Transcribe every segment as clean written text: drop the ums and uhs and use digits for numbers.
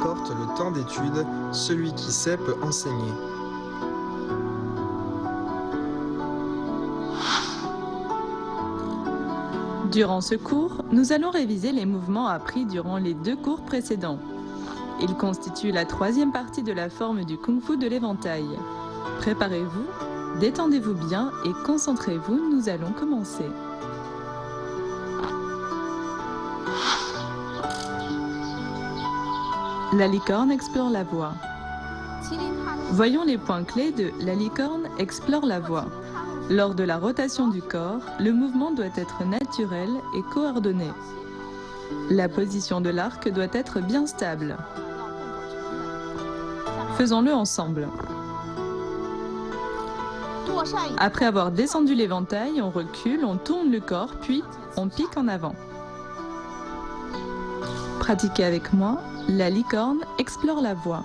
importe le temps d'étude, celui qui sait peut enseigner. Durant ce cours, nous allons réviser les mouvements appris durant les 2 cours précédents. Ils constituent la 3e partie de la forme du Kung-Fu de l'éventail. Préparez-vous, détendez-vous bien et concentrez-vous, nous allons commencer. La licorne explore la voie. Voyons les points clés de La licorne explore la voie. Lors de la rotation du corps, le mouvement doit être naturel et coordonné. La position de l'arc doit être bien stable. Faisons-le ensemble. Après avoir descendu l'éventail, on recule, on tourne le corps, puis on pique en avant. Pratiquez avec moi, la licorne explore la voie.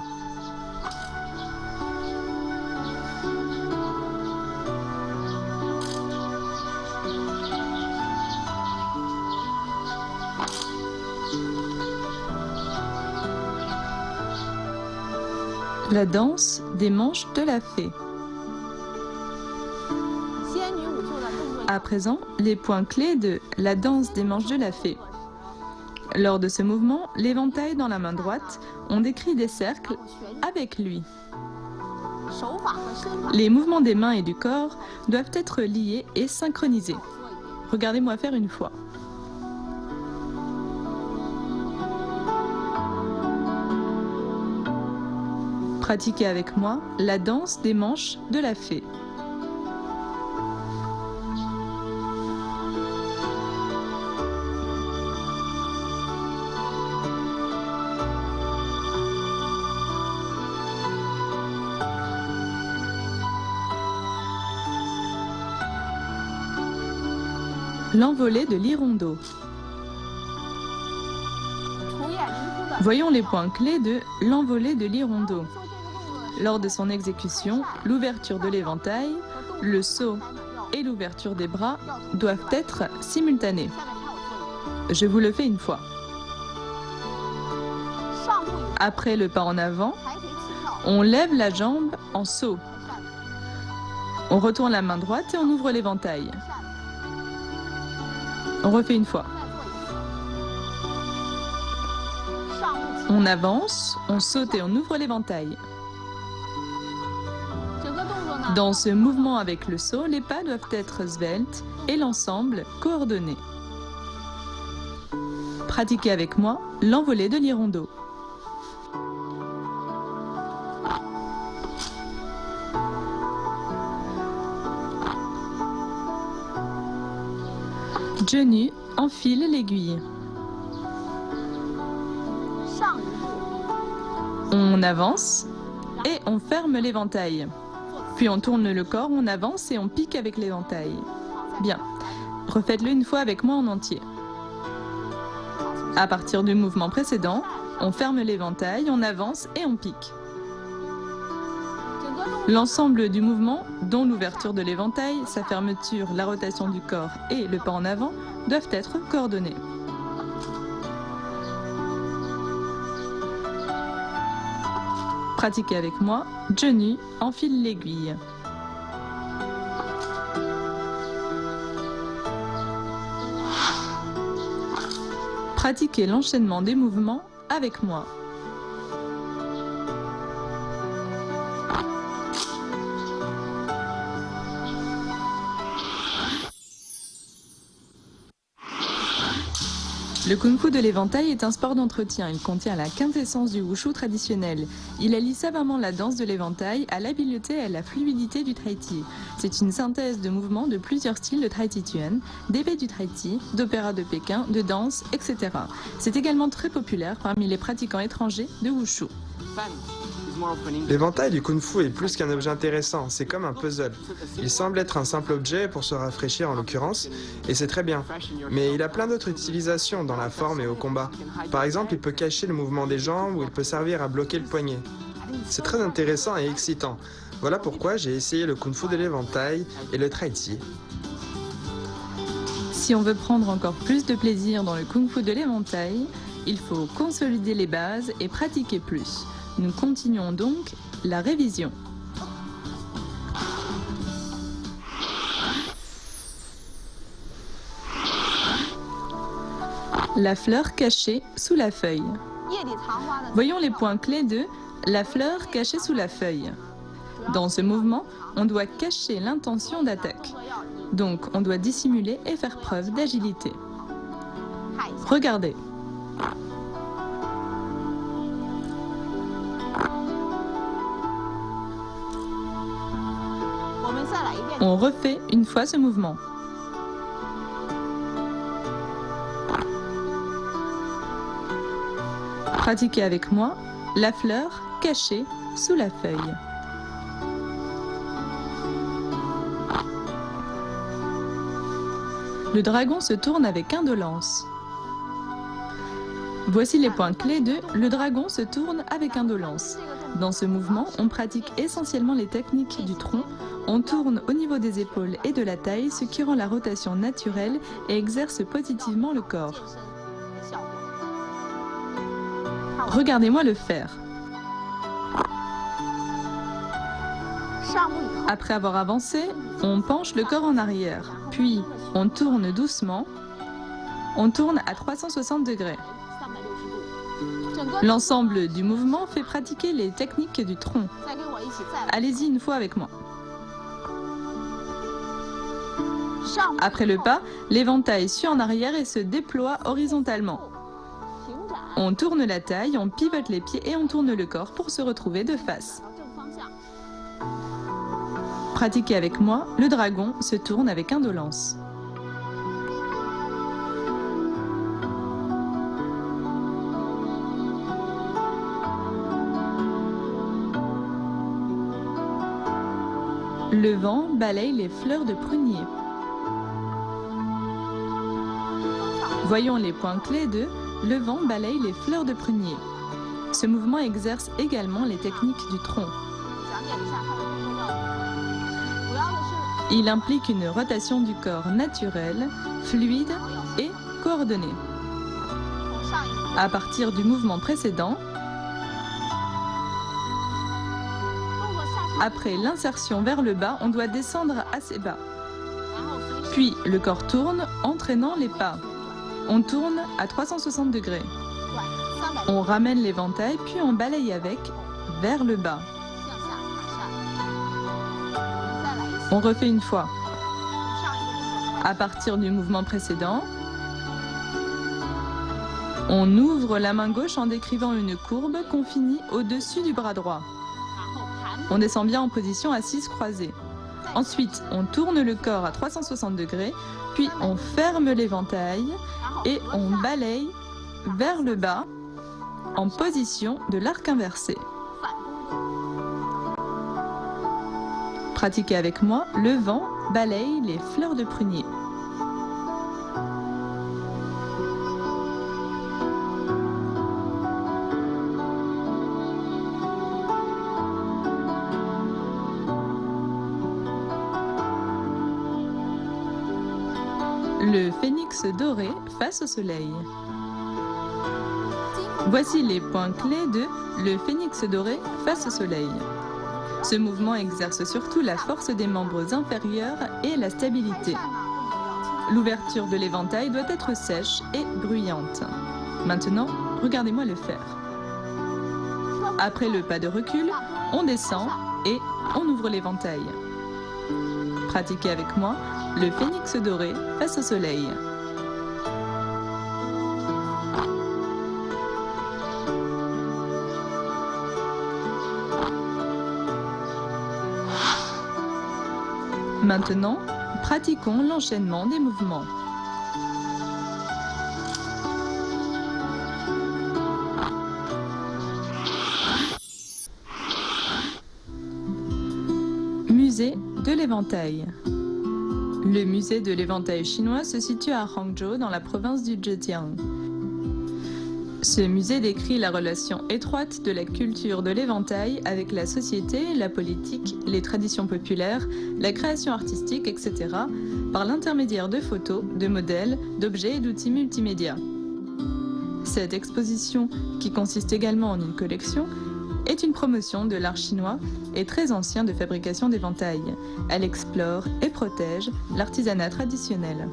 La danse des manches de la fée. À présent, les points clés de la danse des manches de la fée. Lors de ce mouvement, l'éventail dans la main droite, on décrit des cercles avec lui. Les mouvements des mains et du corps doivent être liés et synchronisés. Regardez-moi faire une fois. Pratiquez avec moi la danse des manches de la fée. L'envolée de l'hirondo. Voyons les points clés de l'envolée de l'hirondo. Lors de son exécution, l'ouverture de l'éventail, le saut et l'ouverture des bras doivent être simultanés. Je vous le fais une fois. Après le pas en avant, on lève la jambe en saut. On retourne la main droite et on ouvre l'éventail. On refait une fois. On avance, on saute et on ouvre l'éventail. Dans ce mouvement avec le saut, les pas doivent être sveltes et l'ensemble coordonné. Pratiquez avec moi l'envolée de l'hirondo. Genou enfile l'aiguille. On avance et on ferme l'éventail. Puis on tourne le corps, on avance et on pique avec l'éventail. Bien, refaites-le une fois avec moi en entier. À partir du mouvement précédent, on ferme l'éventail, on avance et on pique. L'ensemble du mouvement, dont l'ouverture de l'éventail, sa fermeture, la rotation du corps et le pas en avant, doivent être coordonnés. Pratiquez avec moi, genou enfile l'aiguille. Pratiquez l'enchaînement des mouvements avec moi. Le Kung-Fu de l'éventail est un sport d'entretien. Il contient la quintessence du wushu traditionnel. Il allie savamment la danse de l'éventail à l'habileté et à la fluidité du tai chi. C'est une synthèse de mouvements de plusieurs styles de tai chi chuan, d'épée du tai chi, d'opéra de Pékin, de danse, etc. C'est également très populaire parmi les pratiquants étrangers de wushu. L'éventail du kung-fu est plus qu'un objet intéressant, c'est comme un puzzle. Il semble être un simple objet pour se rafraîchir en l'occurrence, et c'est très bien. Mais il a plein d'autres utilisations dans la forme et au combat. Par exemple, il peut cacher le mouvement des jambes ou il peut servir à bloquer le poignet. C'est très intéressant et excitant. Voilà pourquoi j'ai essayé le kung-fu de l'éventail et le tai chi. Si on veut prendre encore plus de plaisir dans le Kung-Fu de l'éventail, Il faut consolider les bases et pratiquer plus. Nous continuons donc la révision. La fleur cachée sous la feuille. Voyons les points clés de la fleur cachée sous la feuille. Dans ce mouvement, on doit cacher l'intention d'attaque. Donc, on doit dissimuler et faire preuve d'agilité. Regardez. On refait une fois ce mouvement. Pratiquez avec moi la fleur cachée sous la feuille. Le dragon se tourne avec indolence. Voici les points clés de « Le dragon se tourne avec indolence ». Dans ce mouvement, on pratique essentiellement les techniques du tronc. On tourne au niveau des épaules et de la taille, ce qui rend la rotation naturelle et exerce positivement le corps. Regardez-moi le faire. Après avoir avancé, on penche le corps en arrière, puis on tourne doucement. On tourne à 360 degrés. L'ensemble du mouvement fait pratiquer les techniques du tronc. Allez-y une fois avec moi. Après le pas, l'éventail suit en arrière et se déploie horizontalement. On tourne la taille, on pivote les pieds et on tourne le corps pour se retrouver de face. Pratiquez avec moi, le dragon se tourne avec indolence. Le vent balaye les fleurs de prunier. Voyons les points clés de « Le vent balaye les fleurs de prunier ». Ce mouvement exerce également les techniques du tronc. Il implique une rotation du corps naturelle, fluide et coordonnée. À partir du mouvement précédent, après l'insertion vers le bas, on doit descendre assez bas. Puis le corps tourne, entraînant les pas. On tourne à 360 degrés. On ramène l'éventail, puis on balaye avec vers le bas. On refait une fois. À partir du mouvement précédent, on ouvre la main gauche en décrivant une courbe qu'on finit au-dessus du bras droit. On descend bien en position assise croisée. Ensuite, on tourne le corps à 360 degrés, puis on ferme l'éventail et on balaye vers le bas en position de l'arc inversé. Pratiquez avec moi, le vent balaye les fleurs de prunier. Le phénix doré face au soleil. Voici les points clés de le phénix doré face au soleil. Ce mouvement exerce surtout la force des membres inférieurs et la stabilité. L'ouverture de l'éventail doit être sèche et bruyante. Maintenant, regardez-moi le faire. Après le pas de recul, on descend et on ouvre l'éventail. Pratiquez avec moi le phénix doré face au soleil. Maintenant, pratiquons l'enchaînement des mouvements. Musée de l'éventail. Le musée de l'éventail chinois se situe à Hangzhou dans la province du Zhejiang. Ce musée décrit la relation étroite de la culture de l'éventail avec la société, la politique, les traditions populaires, la création artistique, etc. par l'intermédiaire de photos, de modèles, d'objets et d'outils multimédia. Cette exposition, qui consiste également en une collection, est une promotion de l'art chinois et très ancien de fabrication d'éventails. Elle explore et protège l'artisanat traditionnel.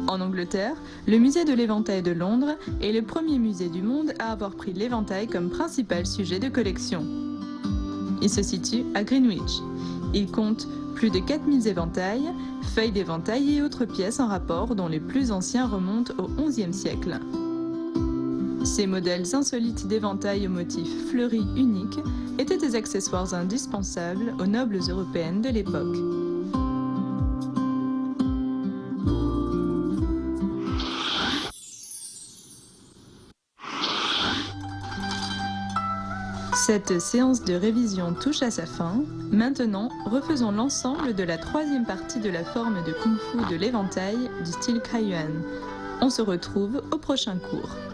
En Angleterre, le musée de l'éventail de Londres est le premier musée du monde à avoir pris l'éventail comme principal sujet de collection. Il se situe à Greenwich. Il compte plus de 4000 éventails, feuilles d'éventail et autres pièces en rapport dont les plus anciens remontent au XIe siècle. Ces modèles insolites d'éventails aux motifs fleuris uniques étaient des accessoires indispensables aux nobles européennes de l'époque. Cette séance de révision touche à sa fin. Maintenant, refaisons l'ensemble de la troisième partie de la forme de Kung Fu de l'éventail du style Kaiyuan. On se retrouve au prochain cours.